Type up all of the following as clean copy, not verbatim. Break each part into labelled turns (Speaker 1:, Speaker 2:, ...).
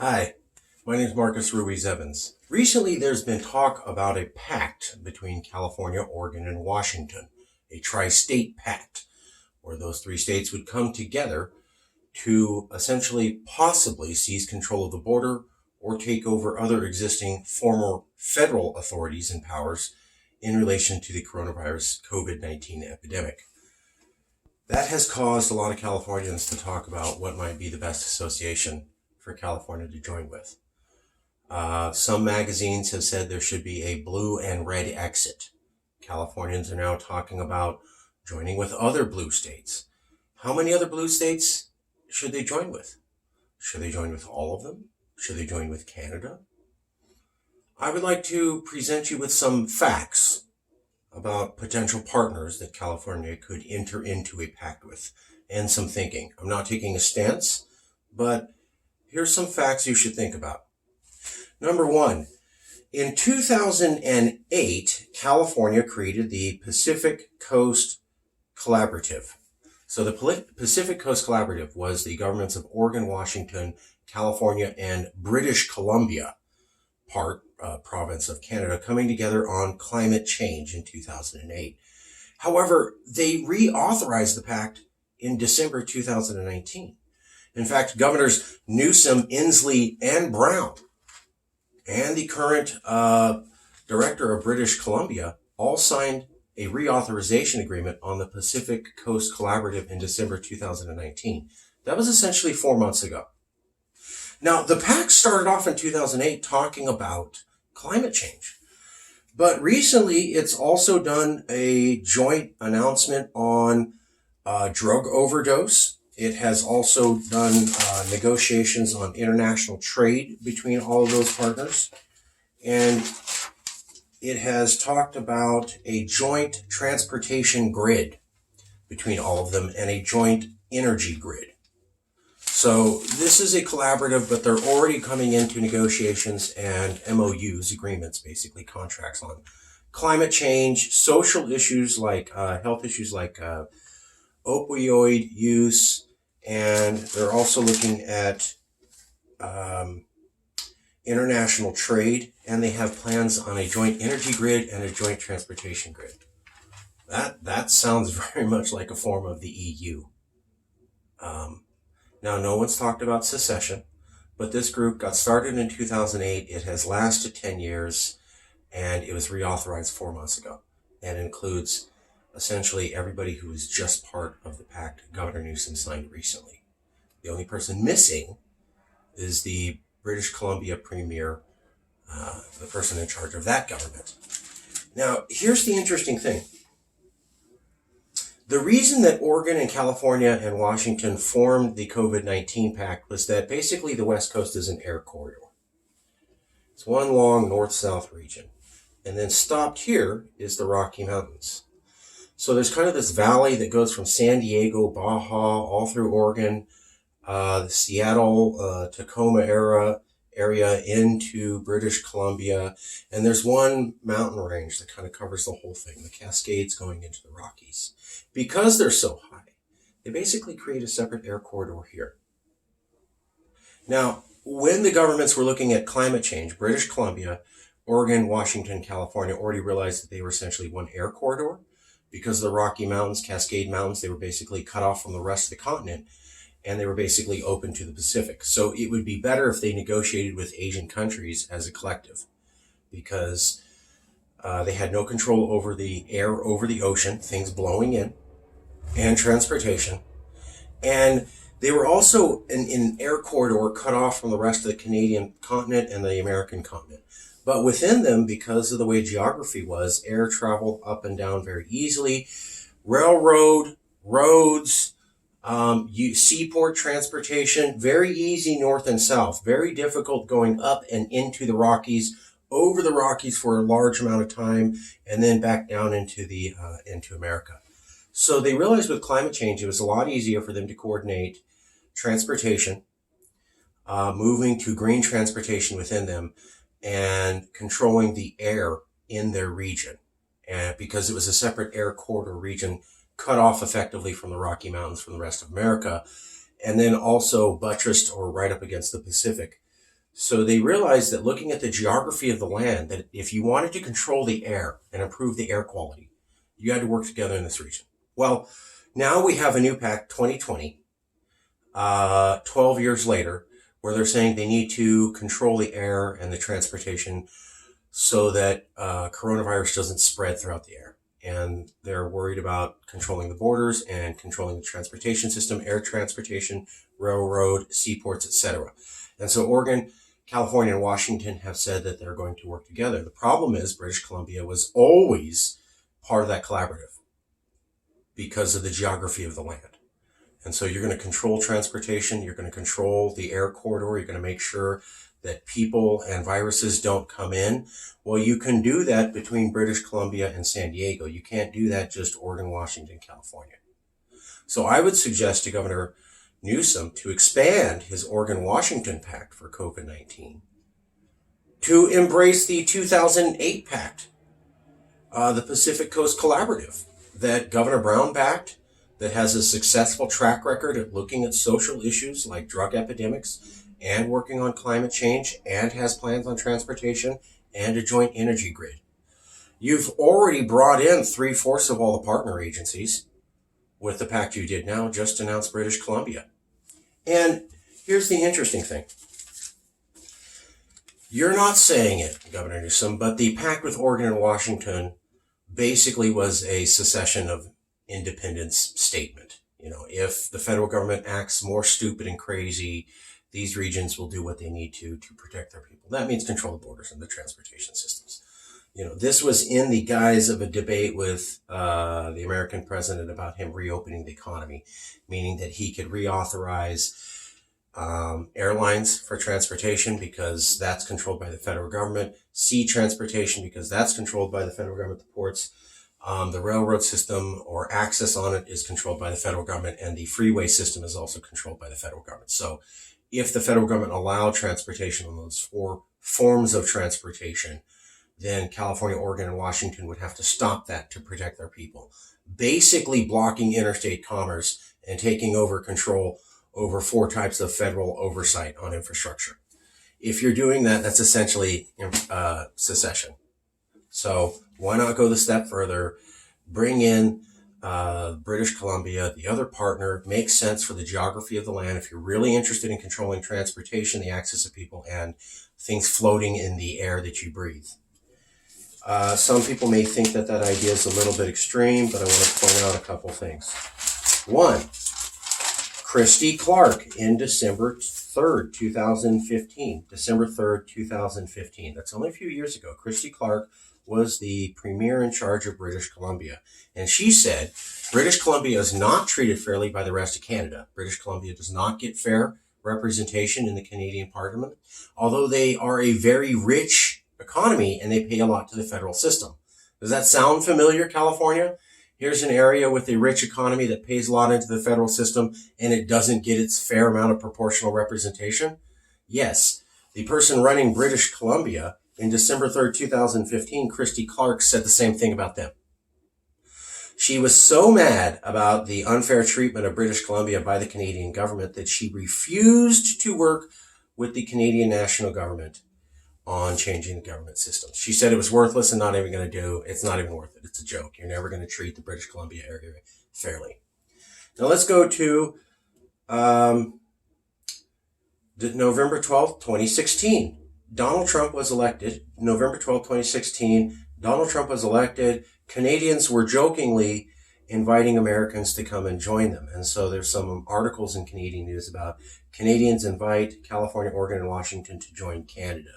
Speaker 1: Hi, my name is Marcus Ruiz Evans. Recently, there's been talk about a pact between California, Oregon, and Washington, a tri-state pact, where those three states would come together to essentially possibly seize control of the border or take over other existing former federal authorities and powers in relation to the coronavirus COVID-19 epidemic. That has caused a lot of Californians to talk about what might be the best association for California to join with. Some magazines have said there should be a blue and red exit. Californians are now talking about joining with other blue states. How many other blue states should they join with? Should they join with all of them? Should they join with Canada? I would like to present you with some facts about potential partners that California could enter into a pact with, and some thinking. I'm not taking a stance, but here's some facts you should think about. Number one, in 2008, California created the Pacific Coast Collaborative. So the Pacific Coast Collaborative was the governments of Oregon, Washington, California, and British Columbia, province of Canada, coming together on climate change in 2008. However, they reauthorized the pact in December 2019. In fact, Governors Newsom, Inslee, and Brown, and the current director of British Columbia all signed a reauthorization agreement on the Pacific Coast Collaborative in December 2019. That was essentially 4 months ago. Now, the pact started off in 2008 talking about climate change. But recently, it's also done a joint announcement on drug overdose. It has also done negotiations on international trade between all of those partners. And it has talked about a joint transportation grid between all of them and a joint energy grid. So this is a collaborative, but they're already coming into negotiations and MOUs, agreements, basically contracts on climate change, social issues like health issues like opioid use, and they're also looking at international trade, and they have plans on a joint energy grid and a joint transportation grid. That sounds very much like a form of the EU. Now, no one's talked about secession, but this group got started in 2008. It has lasted 10 years, and it was reauthorized 4 months ago, and includes essentially everybody who was just part of the pact Governor Newsom signed recently. The only person missing is the British Columbia Premier, the person in charge of that government. Now, here's the interesting thing. The reason that Oregon and California and Washington formed the COVID-19 pact was that basically the West Coast is an air corridor. It's one long north-south region. And then stopped here is the Rocky Mountains. So there's kind of this valley that goes from San Diego, Baja, all through Oregon, the Seattle, Tacoma area into British Columbia. And there's one mountain range that kind of covers the whole thing, the Cascades going into the Rockies. Because they're so high, they basically create a separate air corridor here. Now, when the governments were looking at climate change, British Columbia, Oregon, Washington, California already realized that they were essentially one air corridor. Because of the Rocky Mountains, Cascade Mountains, they were basically cut off from the rest of the continent, and they were basically open to the Pacific. So it would be better if they negotiated with Asian countries as a collective, because they had no control over the air over the ocean, things blowing in, and transportation. And they were also in an air corridor cut off from the rest of the Canadian continent and the American continent. But within them, because of the way geography was, air traveled up and down very easily. Railroad, roads, seaport transportation, very easy north and south. Very difficult going up and into the Rockies, over the Rockies for a large amount of time, and then back down into America. So they realized with climate change, it was a lot easier for them to coordinate transportation, moving to green transportation within them, and controlling the air in their region. And because it was a separate air corridor region, cut off effectively from the Rocky Mountains from the rest of America, and then also buttressed or right up against the Pacific. So they realized that looking at the geography of the land, that if you wanted to control the air and improve the air quality, you had to work together in this region. Well, now we have a new pact, 2020, 12 years later, where they're saying they need to control the air and the transportation so that coronavirus doesn't spread throughout the air. And they're worried about controlling the borders and controlling the transportation system, air transportation, railroad, seaports, etc. And so Oregon, California, and Washington have said that they're going to work together. The problem is British Columbia was always part of that collaborative because of the geography of the land. And so you're going to control transportation, you're going to control the air corridor, you're going to make sure that people and viruses don't come in. Well, you can do that between British Columbia and San Diego. You can't do that just Oregon, Washington, California. So I would suggest to Governor Newsom to expand his Oregon-Washington Pact for COVID-19 to embrace the 2008 Pact, the Pacific Coast Collaborative that Governor Brown backed, that has a successful track record at looking at social issues like drug epidemics and working on climate change and has plans on transportation and a joint energy grid. You've already brought in 3/4 of all the partner agencies with the pact you did now, just announced British Columbia. And here's the interesting thing. You're not saying it, Governor Newsom, but the pact with Oregon and Washington basically was a secession of independence statement. You know, if the federal government acts more stupid and crazy, these regions will do what they need to protect their people. That means control the borders and the transportation systems. You know, this was in the guise of a debate with the American president about him reopening the economy, meaning that he could reauthorize airlines for transportation because that's controlled by the federal government, sea transportation because that's controlled by the federal government, the ports, the railroad system or access on it is controlled by the federal government, and the freeway system is also controlled by the federal government. So if the federal government allowed transportation on those 4 forms of transportation, then California, Oregon, and Washington would have to stop that to protect their people, basically blocking interstate commerce and taking over control over 4 types of federal oversight on infrastructure. If you're doing that, that's essentially secession. So why not go the step further, bring in British Columbia, the other partner, makes sense for the geography of the land. If you're really interested in controlling transportation, the access of people, and things floating in the air that you breathe. Some people may think that idea is a little bit extreme, but I want to point out a couple things. One, Christy Clark in December 3rd, 2015. December 3rd, 2015. That's only a few years ago. Christy Clark was the premier in charge of British Columbia. And she said, British Columbia is not treated fairly by the rest of Canada. British Columbia does not get fair representation in the Canadian Parliament, although they are a very rich economy and they pay a lot to the federal system. Does that sound familiar, California? Here's an area with a rich economy that pays a lot into the federal system and it doesn't get its fair amount of proportional representation. Yes, the person running British Columbia in December 3rd, 2015, Christy Clark, said the same thing about them. She was so mad about the unfair treatment of British Columbia by the Canadian government that she refused to work with the Canadian national government on changing the government system. She said it was worthless and it's not even worth it. It's a joke. You're never going to treat the British Columbia area fairly. Now let's go to November 12th, 2016. Donald Trump was elected. November 12th, 2016. Donald Trump was elected. Canadians were jokingly inviting Americans to come and join them. And so there's some articles in Canadian news about Canadians invite California, Oregon, and Washington to join Canada.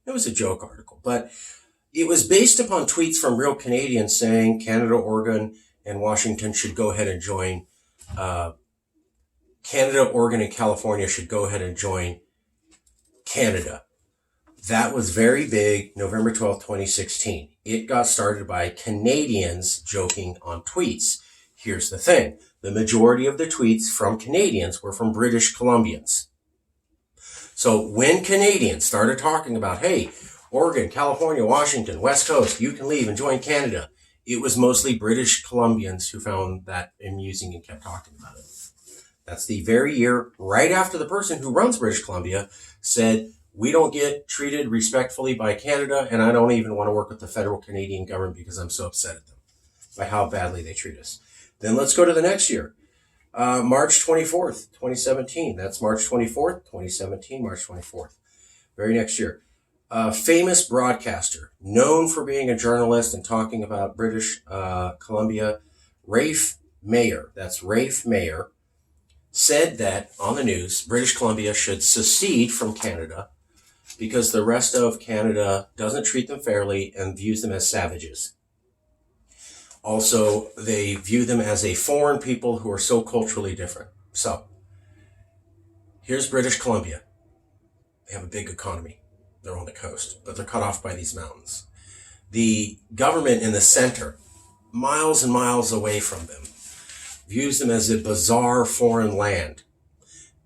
Speaker 1: It was a joke article, but it was based upon tweets from real Canadians saying Canada, Oregon, and Washington should go ahead and join. Canada, Oregon, and California should go ahead and join Canada. That was very big, November 12th, 2016. It got started by Canadians joking on tweets. Here's the thing. The majority of the tweets from Canadians were from British Columbians. So when Canadians started talking about, hey, Oregon, California, Washington, West Coast, you can leave and join Canada, it was mostly British Columbians who found that amusing and kept talking about it. That's the very year right after the person who runs British Columbia said, We don't get treated respectfully by Canada, and I don't even want to work with the federal Canadian government because I'm so upset at them by how badly they treat us. Then let's go to the next year. March 24th, 2017. That's March 24th, 2017, March 24th. Very next year. Famous broadcaster, known for being a journalist and talking about British Columbia, Rafe Mayer, that's Rafe Mayer, said that on the news, British Columbia should secede from Canada because the rest of Canada doesn't treat them fairly and views them as savages. Also, they view them as a foreign people who are so culturally different. So, here's British Columbia. They have a big economy. They're on the coast, but they're cut off by these mountains. The government in the center, miles and miles away from them, views them as a bizarre foreign land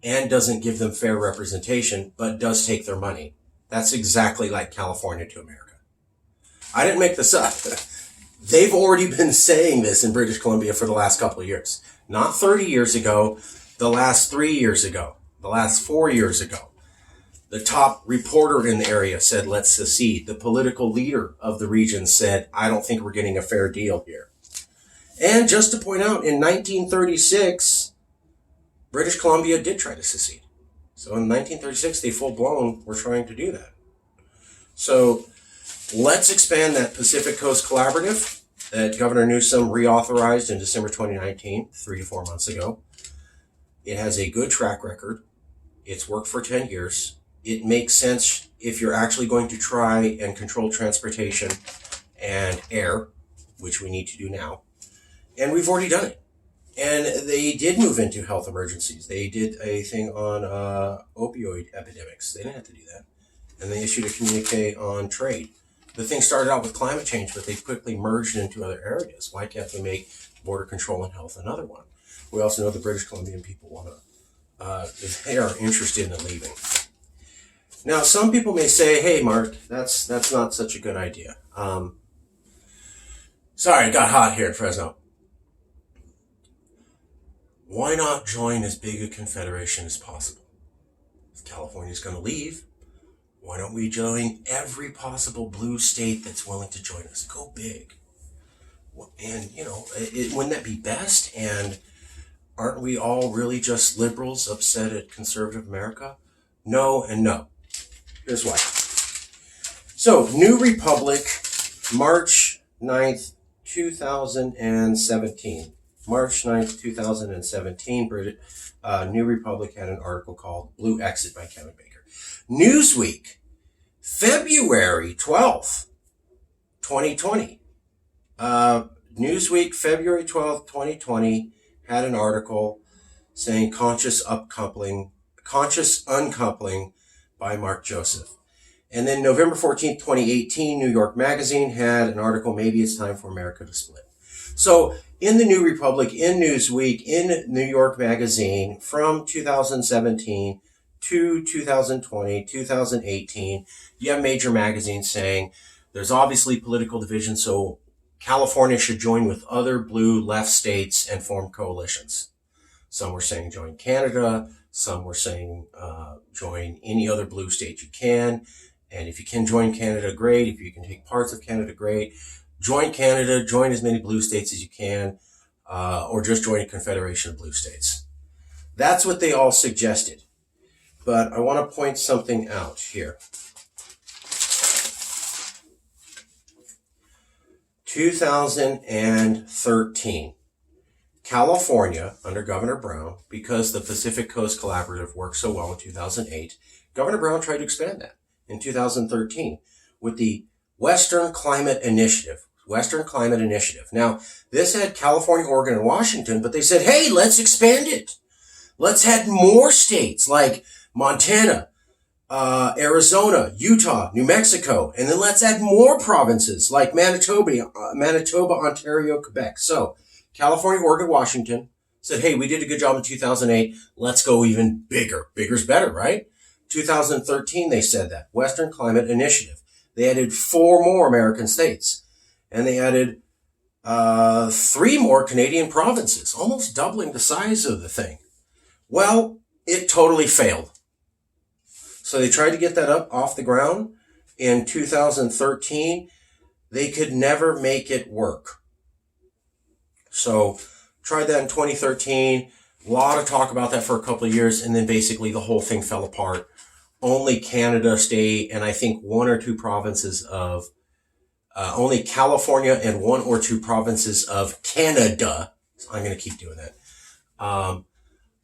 Speaker 1: and doesn't give them fair representation, but does take their money. That's exactly like California to America. I didn't make this up. They've already been saying this in British Columbia for the last couple of years. Not 30 years ago, the last 3 years ago, the last 4 years ago. The top reporter in the area said, let's secede. The political leader of the region said, I don't think we're getting a fair deal here. And just to point out, in 1936, British Columbia did try to secede. So in 1936, they full-blown were trying to do that. So let's expand that Pacific Coast Collaborative that Governor Newsom reauthorized in December 2019, 3 to 4 months ago. It has a good track record. It's worked for 10 years. It makes sense if you're actually going to try and control transportation and air, which we need to do now. And we've already done it. And they did move into health emergencies. They did a thing on opioid epidemics. They didn't have to do that. And they issued a communique on trade. The thing started out with climate change, but they quickly merged into other areas. Why can't they make border control and health another one? We also know the British Columbian people want to, they are interested in leaving. Now, some people may say, hey, Mark, that's not such a good idea. Sorry, it got hot here in Fresno. Why not join as big a confederation as possible? If California's going to leave, why don't we join every possible blue state that's willing to join us? Go big. And, wouldn't that be best? And aren't we all really just liberals upset at conservative America? No and no. Here's why. So, New Republic, March 9th, 2017. March 9th, 2017, New Republic had an article called Blue Exit by Kevin Baker. Newsweek, February 12th, 2020. Newsweek, February 12th, 2020, had an article saying conscious uncoupling by Mark Joseph. And then November 14th, 2018, New York Magazine had an article, maybe it's time for America to split. So in the New Republic, in Newsweek, in New York Magazine, from 2017 to 2020, 2018, you have major magazines saying there's obviously political division, so California should join with other blue left states and form coalitions. Some were saying join Canada. Some were saying join any other blue state you can. And if you can join Canada, great. If you can take parts of Canada, great. Join Canada, join as many blue states as you can, or just join a confederation of blue states. That's what they all suggested. But I want to point something out here. 2013. California, under Governor Brown, because the Pacific Coast Collaborative worked so well in 2008, Governor Brown tried to expand that in 2013 with the Western Climate Initiative. Now, this had California, Oregon, and Washington, but they said, hey, let's expand it. Let's add more states like Montana, Arizona, Utah, New Mexico, and then let's add more provinces like Manitoba, Ontario, Quebec. So California, Oregon, Washington said, hey, we did a good job in 2008. Let's go even bigger. Bigger's better, right? 2013, they said that. Western Climate Initiative. They added 4 more American states. And they added 3 more Canadian provinces, almost doubling the size of the thing. Well, it totally failed. So they tried to get that up off the ground in 2013. They could never make it work. So tried that in 2013. A lot of talk about that for a couple of years, and then basically the whole thing fell apart. Only Canada stayed, and I think one or two provinces of, only California and one or two provinces of Canada, so I'm going to keep doing that,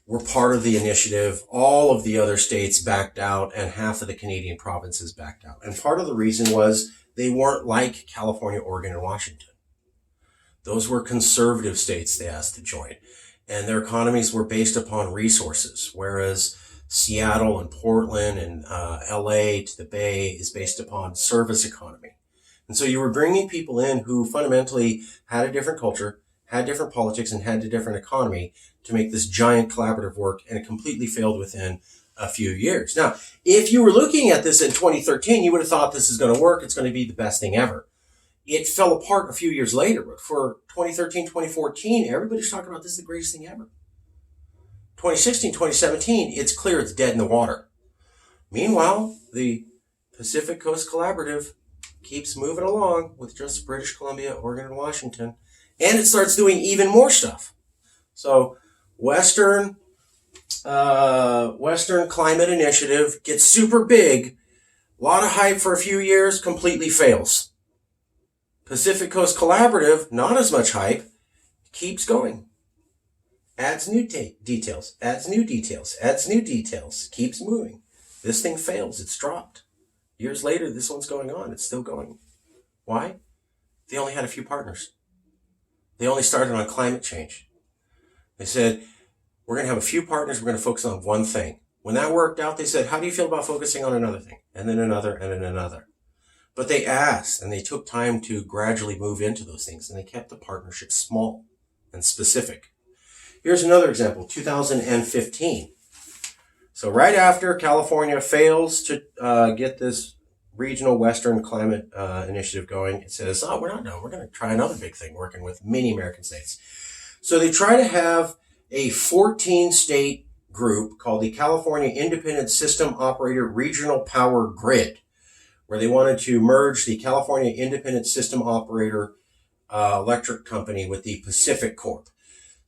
Speaker 1: were part of the initiative. All of the other states backed out, and half of the Canadian provinces backed out. And part of the reason was they weren't like California, Oregon, and Washington. Those were conservative states they asked to join, and their economies were based upon resources, whereas Seattle and Portland and LA to the Bay is based upon service economy. And so you were bringing people in who fundamentally had a different culture, had different politics, and had a different economy to make this giant collaborative work, and it completely failed within a few years. Now, if you were looking at this in 2013, you would have thought this is going to work. It's going to be the best thing ever. It fell apart a few years later, but for 2013, 2014, everybody's talking about this is the greatest thing ever. 2016, 2017, it's clear it's dead in the water. Meanwhile, the Pacific Coast Collaborative keeps moving along with just British Columbia, Oregon, and Washington, and it starts doing even more stuff. So Western Climate Initiative gets super big, a lot of hype for a few years, completely fails. Pacific Coast Collaborative, not as much hype, keeps going. Adds new details, adds new details, adds new details, keeps moving. This thing fails, it's dropped. Years later, this one's going on, it's still going. Why? They only had a few partners. They only started on climate change. They said, we're going to have a few partners, we're going to focus on one thing. When that worked out, they said, how do you feel about focusing on another thing? And then another, and then another. But they asked, and they took time to gradually move into those things, and they kept the partnership small and specific. Here's another example, 2015. So right after California fails to get this regional Western climate initiative going, it says, oh, we're not done. We're going to try another big thing, working with many American states. So they try to have a 14-state group called the California Independent System Operator Regional Power Grid, where they wanted to merge the California Independent System Operator electric company with the Pacific Corp.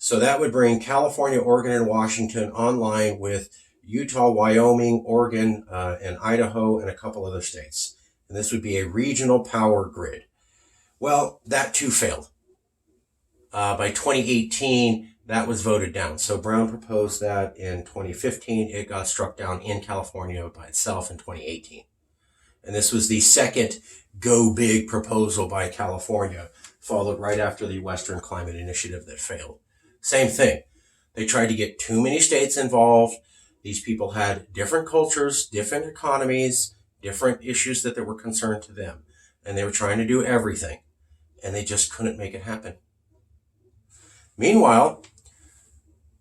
Speaker 1: So that would bring California, Oregon, and Washington online with Utah, Wyoming, Oregon, and Idaho, and a couple other states. And this would be a regional power grid. Well, that too failed. By 2018, that was voted down. So Brown proposed that in 2015. It got struck down in California by itself in 2018. And this was the second go big proposal by California, followed right after the Western Climate Initiative that failed. Same thing. They tried to get too many states involved. These people had different cultures, different economies, different issues that were concerned to them. And they were trying to do everything. And they just couldn't make it happen. Meanwhile,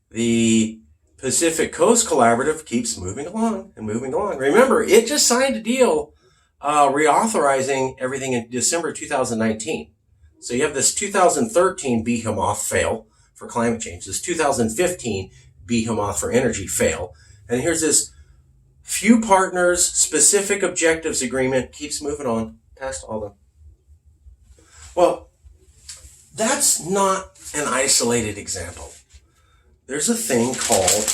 Speaker 1: the Pacific Coast Collaborative keeps moving along and moving along. Remember, it just signed a deal reauthorizing everything in December 2019. So you have this 2013 behemoth fail for climate change, this 2015 behemoth for energy fail. And here's this few partners, specific objectives agreement keeps moving on past all of them. Well, that's not an isolated example. There's a thing called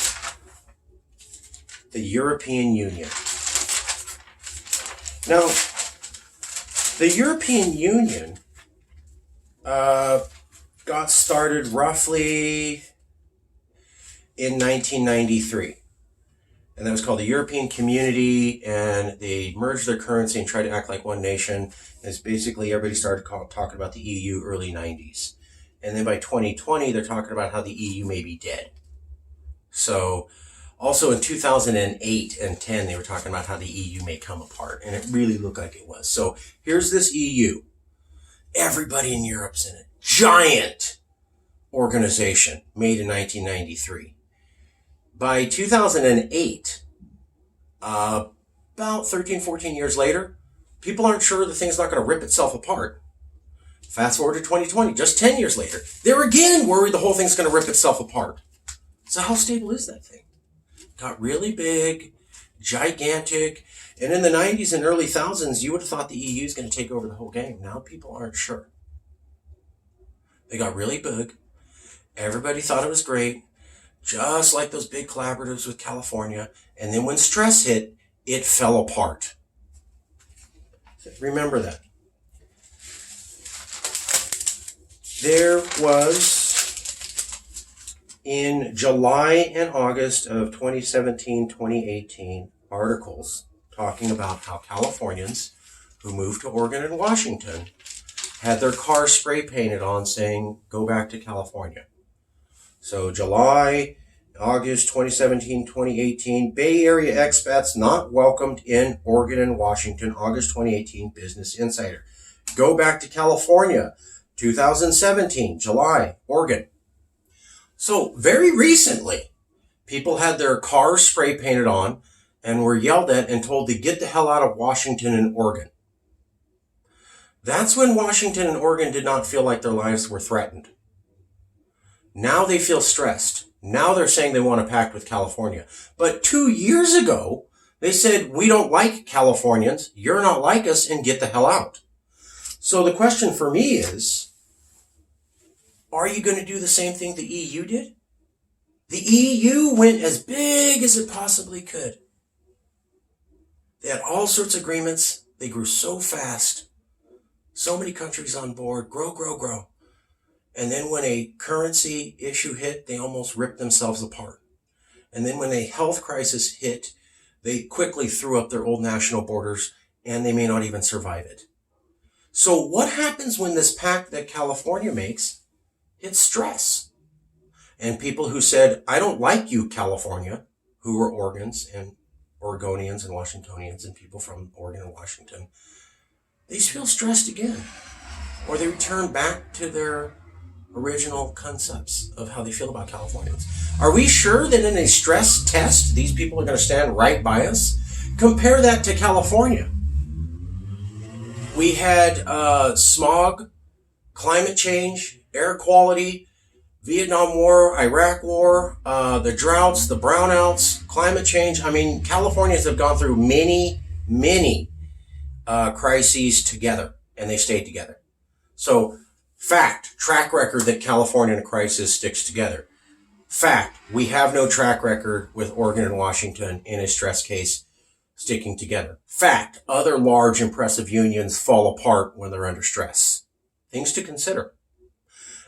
Speaker 1: the European Union. Now, the European Union got started roughly in 1993. And that was called the European Community, and they merged their currency and tried to act like one nation. As basically everybody started talking about the EU early 90s. And then by 2020, they're talking about how the EU may be dead. So also in 2008 and 10, they were talking about how the EU may come apart, and it really looked like it was. So here's this EU. Everybody in Europe's in it. Giant organization made in 1993. By 2008, about 13, 14 years later, people aren't sure the thing's not going to rip itself apart. Fast forward to 2020, just 10 years later, they're again worried the whole thing's going to rip itself apart. So how stable is that thing? Got really big, gigantic. And in the 90s and early thousands, you would have thought the EU is going to take over the whole game. Now people aren't sure. They got really big. Everybody thought it was great, just like those big collaboratives with California. And then when stress hit, it fell apart. Remember that. There was, in July and August of 2017, 2018, articles talking about how Californians who moved to Oregon and Washington had their cars spray painted on saying, go back to California. So July, August 2017, 2018, Bay Area expats not welcomed in Oregon and Washington, August 2018, Business Insider. Go back to California, 2017, July, Oregon. So very recently, people had their cars spray painted on and were yelled at and told to get the hell out of Washington and Oregon. That's when Washington and Oregon did not feel like their lives were threatened. Now they feel stressed. Now they're saying they want to pact with California. But 2 years ago, they said, we don't like Californians. You're not like us, and get the hell out. So the question for me is, are you going to do the same thing the EU did? The EU went as big as it possibly could. They had all sorts of agreements. They grew so fast. So many countries on board. Grow, grow, grow. And then when a currency issue hit, they almost ripped themselves apart. And then when a health crisis hit, they quickly threw up their old national borders, and they may not even survive it. So what happens when this pact that California makes hits stress? And people who said, I don't like you, California, who were Oregonians and Oregonians and Washingtonians and people from Oregon and Washington, they feel stressed again. Or they return back to their original concepts of how they feel about Californians. Are we sure that in a stress test, these people are going to stand right by us? Compare that to California. We had smog, climate change, air quality, Vietnam War, Iraq War, the droughts, the brownouts, climate change. I mean, Californians have gone through many crises together, and they stayed together. So, fact, track record that California in a crisis sticks together. Fact, we have no track record with Oregon and Washington in a stress case sticking together. Fact, other large impressive unions fall apart when they're under stress. Things to consider.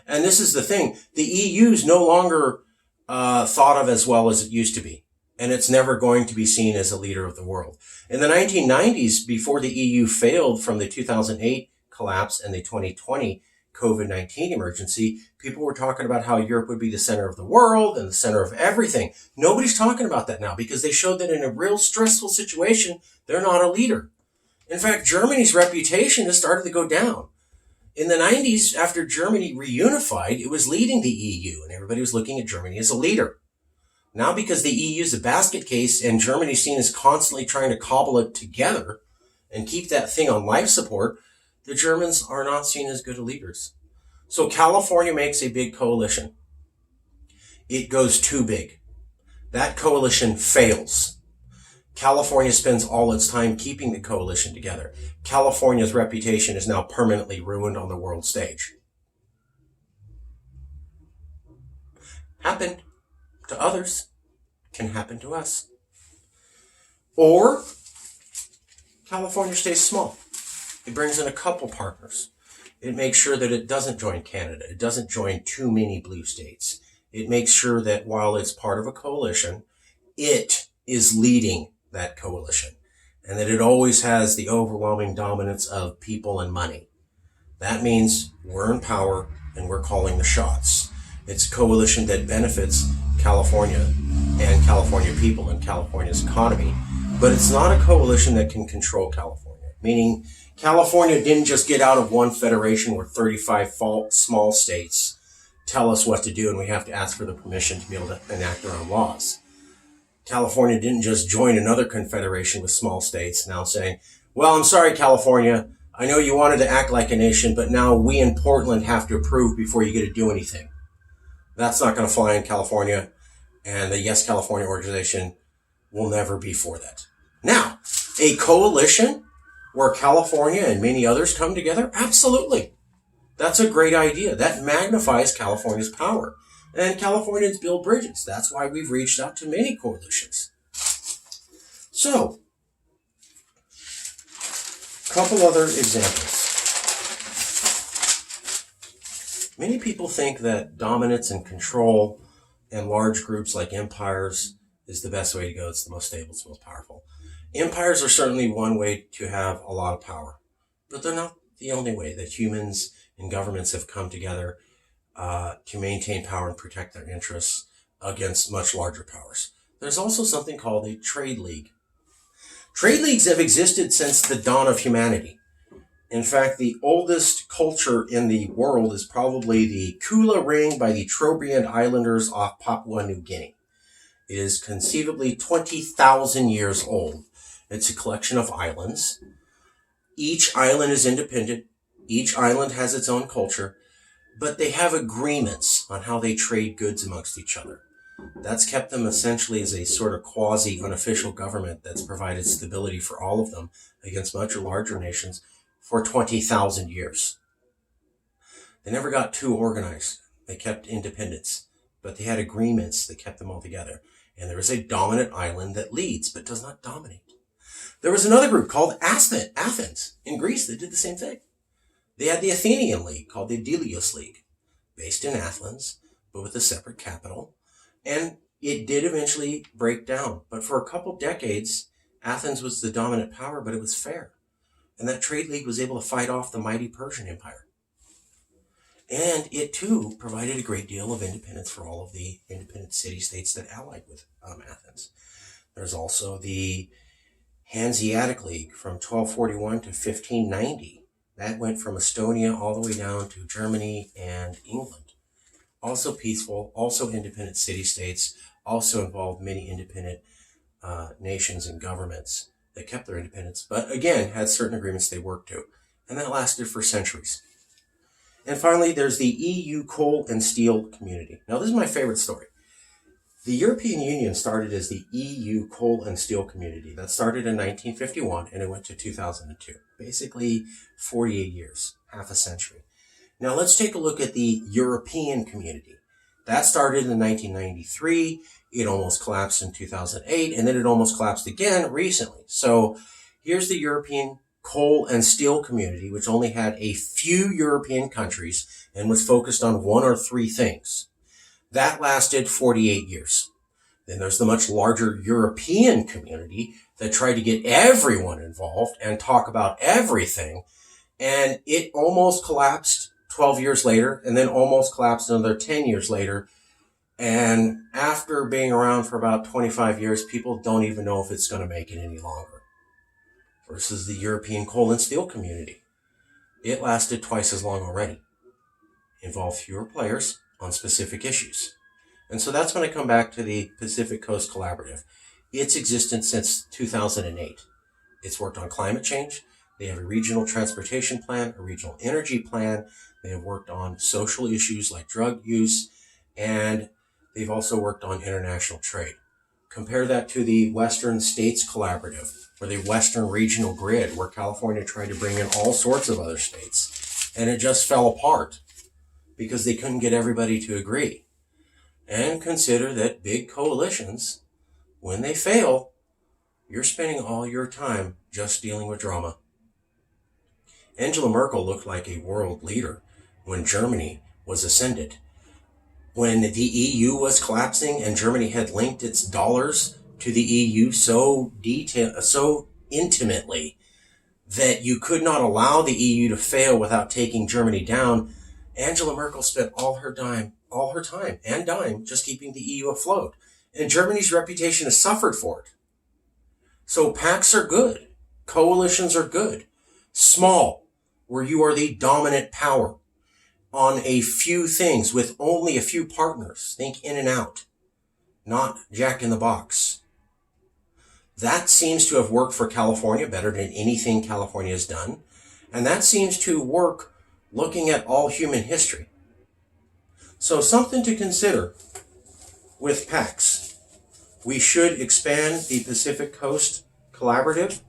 Speaker 1: And this is the thing, the EU is no longer thought of as well as it used to be. And it's never going to be seen as a leader of the world. In the 1990s, before the EU failed from the 2008 collapse and the 2020 COVID-19 emergency, people were talking about how Europe would be the center of the world and the center of everything. Nobody's talking about that now because they showed that in a real stressful situation, they're not a leader. In fact, Germany's reputation has started to go down. In the 90s, after Germany reunified, it was leading the EU, and everybody was looking at Germany as a leader. Now, because the EU is a basket case and Germany's seen as constantly trying to cobble it together and keep that thing on life support, the Germans are not seen as good leaders. So California makes a big coalition. It goes too big. That coalition fails. California spends all its time keeping the coalition together. California's reputation is now permanently ruined on the world stage. Happened to others, can happen to us. Or California stays small. It brings in a couple partners. It makes sure that it doesn't join Canada. It doesn't join too many blue states. It makes sure that while it's part of a coalition, it is leading that coalition, and that it always has the overwhelming dominance of people and money. That means we're in power and we're calling the shots. It's a coalition that benefits California and California people and California's economy, but it's not a coalition that can control California, meaning California didn't just get out of one federation where 35 small states tell us what to do and we have to ask for the permission to be able to enact our own laws. California didn't just join another confederation with small states now saying, well, I'm sorry, California, I know you wanted to act like a nation, but now we in Portland have to approve before you get to do anything. That's not going to fly in California, and the Yes California organization will never be for that. Now, a coalition where California and many others come together? Absolutely. That's a great idea. That magnifies California's power. And Californians build bridges. That's why we've reached out to many coalitions. So, a couple other examples. Many people think that dominance and control and large groups like empires is the best way to go. It's the most stable, it's the most powerful. Empires are certainly one way to have a lot of power, but they're not the only way that humans and governments have come together to maintain power and protect their interests against much larger powers. There's also something called a trade league. Trade leagues have existed since the dawn of humanity. In fact, the oldest culture in the world is probably the Kula Ring by the Trobriand Islanders off Papua New Guinea. It is conceivably 20,000 years old. It's a collection of islands. Each island is independent. Each island has its own culture, but they have agreements on how they trade goods amongst each other. That's kept them essentially as a sort of quasi-unofficial government that's provided stability for all of them against much larger nations for 20,000 years. They never got too organized. They kept independence, but they had agreements that kept them all together. And there is a dominant island that leads, but does not dominate. There was another group called Athens in Greece that did the same thing. They had the Athenian League called the Delios League, based in Athens, but with a separate capital. And it did eventually break down. But for a couple decades, Athens was the dominant power, but it was fair. And that trade league was able to fight off the mighty Persian Empire. And it, too, provided a great deal of independence for all of the independent city-states that allied with Athens. There's also the Hanseatic League from 1241 to 1590. That went from Estonia all the way down to Germany and England. Also peaceful, also independent city-states, also involved many independent nations and governments that kept their independence, but again, had certain agreements they worked to. And that lasted for centuries. And finally, there's the EU Coal and Steel Community. Now, this is my favorite story. The European Union started as the EU Coal and Steel Community. That started in 1951, and it went to 2002. Basically, 48 years, half a century. Now, let's take a look at the European Community. That started in 1993. It almost collapsed in 2008, and then it almost collapsed again recently. So here's the European Coal and Steel Community, which only had a few European countries and was focused on one or three things. That lasted 48 years. Then there's the much larger European community that tried to get everyone involved and talk about everything, and it almost collapsed 12 years later, and then almost collapsed another 10 years later. And after being around for about 25 years, people don't even know if it's going to make it any longer. Versus the European Coal and Steel Community. It lasted twice as long already. Involved fewer players on specific issues. And so that's when I come back to the Pacific Coast Collaborative. It's existence since 2008. It's worked on climate change. They have a regional transportation plan, a regional energy plan. They have worked on social issues like drug use, and they've also worked on international trade. Compare that to the Western States Collaborative, or the Western Regional Grid, where California tried to bring in all sorts of other states. And it just fell apart because they couldn't get everybody to agree. And consider that big coalitions, when they fail, you're spending all your time just dealing with drama. Angela Merkel looked like a world leader when Germany was ascended. When the EU was collapsing and Germany had linked its dollars to the EU so intimately that you could not allow the EU to fail without taking Germany down, Angela Merkel spent all her time and dime just keeping the EU afloat. And Germany's reputation has suffered for it. So pacts are good. Coalitions are good. Small, where you are the dominant power on a few things with only a few partners. Think in and out, not Jack in the Box. That seems to have worked for California better than anything California has done. And that seems to work looking at all human history. So something to consider with pacts. We should expand the Pacific Coast Collaborative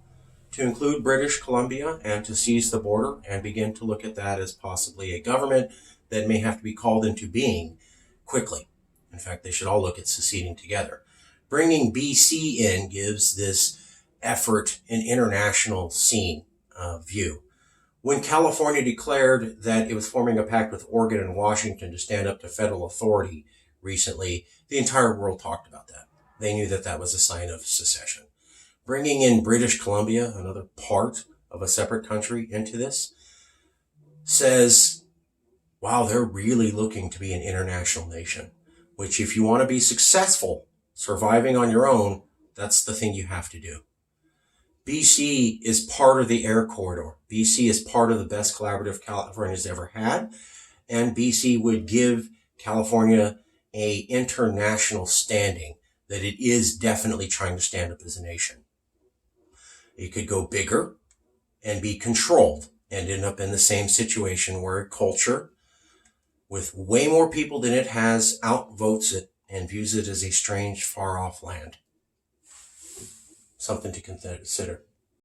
Speaker 1: to include British Columbia and to seize the border and begin to look at that as possibly a government that may have to be called into being quickly. In fact, they should all look at seceding together. Bringing BC in gives this effort an international scene view. When California declared that it was forming a pact with Oregon and Washington to stand up to federal authority recently, the entire world talked about that. They knew that that was a sign of secession. Bringing in British Columbia, another part of a separate country, into this says, wow, they're really looking to be an international nation, which if you want to be successful surviving on your own, that's the thing you have to do. BC is part of the air corridor. BC is part of the best collaborative California's ever had, and BC would give California a international standing that it is definitely trying to stand up as a nation. It could go bigger and be controlled and end up in the same situation where a culture with way more people than it has outvotes it and views it as a strange, far-off land. Something to consider.